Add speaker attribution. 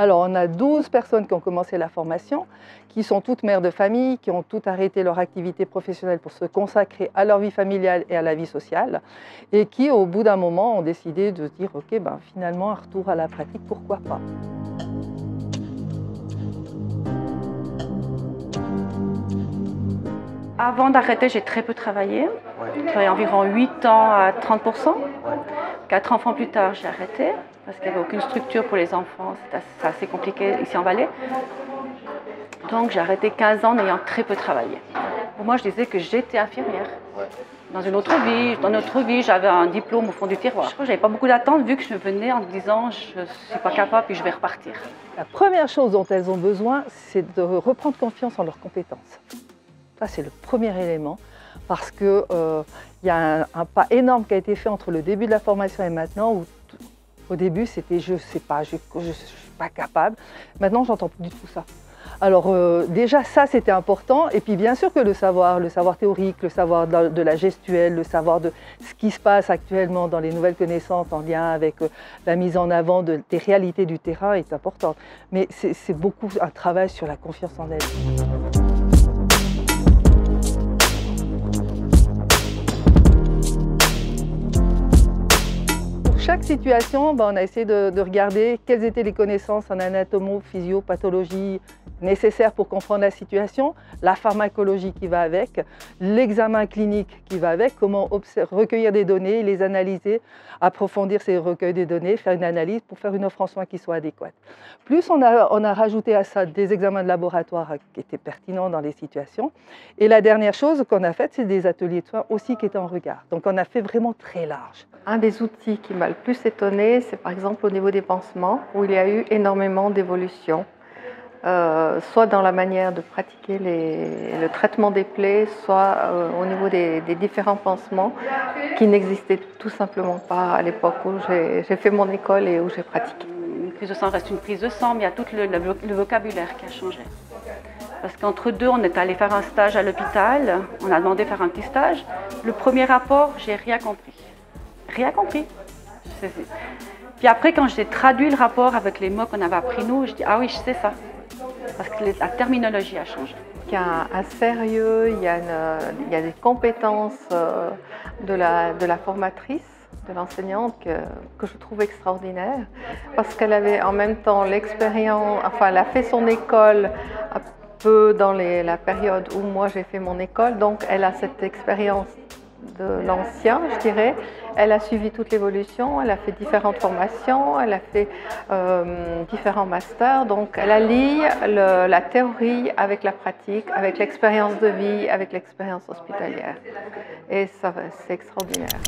Speaker 1: Alors, on a 12 personnes qui ont commencé la formation, qui sont toutes mères de famille, qui ont toutes arrêté leur activité professionnelle pour se consacrer à leur vie familiale et à la vie sociale, et qui, au bout d'un moment, ont décidé de se dire « Ok, ben, finalement, un retour à la pratique, pourquoi pas ?»
Speaker 2: Avant d'arrêter, j'ai très peu travaillé. J'ai travaillé environ 8 ans à 30%. 4 enfants plus tard, j'ai arrêté parce qu'il n'y avait aucune structure pour les enfants. C'est assez compliqué ici en Valais. Donc j'ai arrêté 15 ans en ayant très peu travaillé. Pour moi, je disais que j'étais infirmière. Dans une autre vie, j'avais un diplôme au fond du tiroir. Je n'avais pas beaucoup d'attentes vu que je venais en disant je ne suis pas capable puis je vais repartir.
Speaker 1: La première chose dont elles ont besoin, c'est de reprendre confiance en leurs compétences. Ça, c'est le premier élément, parce qu'il y a un pas énorme qui a été fait entre le début de la formation et maintenant, où au début, c'était « je ne sais pas, je ne suis pas capable ». Maintenant, j'entends plus du tout ça. Alors déjà, ça, c'était important. Et puis, bien sûr que le savoir théorique, le savoir de la gestuelle, le savoir de ce qui se passe actuellement dans les nouvelles connaissances en lien avec la mise en avant des réalités du terrain est important. Mais c'est beaucoup un travail sur la confiance en elle. Chaque situation, on a essayé de regarder quelles étaient les connaissances en anatomo, physio, pathologie nécessaires pour comprendre la situation, la pharmacologie qui va avec, l'examen clinique qui va avec, comment recueillir des données, les analyser, approfondir ces recueils de données, faire une analyse pour faire une offre en soins qui soit adéquate. Plus on a rajouté à ça des examens de laboratoire qui étaient pertinents dans les situations. Et la dernière chose qu'on a faite, c'est des ateliers de soins aussi qui étaient en regard. Donc on a fait vraiment très large.
Speaker 3: Un des outils qui m'a le plus étonnée, c'est par exemple au niveau des pansements, où il y a eu énormément d'évolutions, soit dans la manière de pratiquer le traitement des plaies, soit au niveau des différents pansements qui n'existaient tout simplement pas à l'époque où j'ai fait mon école et où j'ai pratiqué.
Speaker 2: Une prise de sang reste une prise de sang, mais il y a tout le vocabulaire qui a changé. Parce qu'entre deux, on est allé faire un stage à l'hôpital, on a demandé de faire un petit stage. Le premier rapport, j'ai rien compris. Rien compris. Puis après, quand j'ai traduit le rapport avec les mots qu'on avait appris nous, je dis ah oui, je sais ça. Parce que la terminologie a changé.
Speaker 3: Il y a un sérieux, il y a des compétences de la formatrice, de l'enseignante que je trouve extraordinaire. Parce qu'elle avait en même temps l'expérience, enfin elle a fait son école un peu dans la période où moi j'ai fait mon école. Donc elle a cette expérience de l'ancien, je dirais. Elle a suivi toute l'évolution, elle a fait différentes formations, elle a fait différents masters. Donc elle allie la théorie avec la pratique, avec l'expérience de vie, avec l'expérience hospitalière. Et ça, c'est extraordinaire.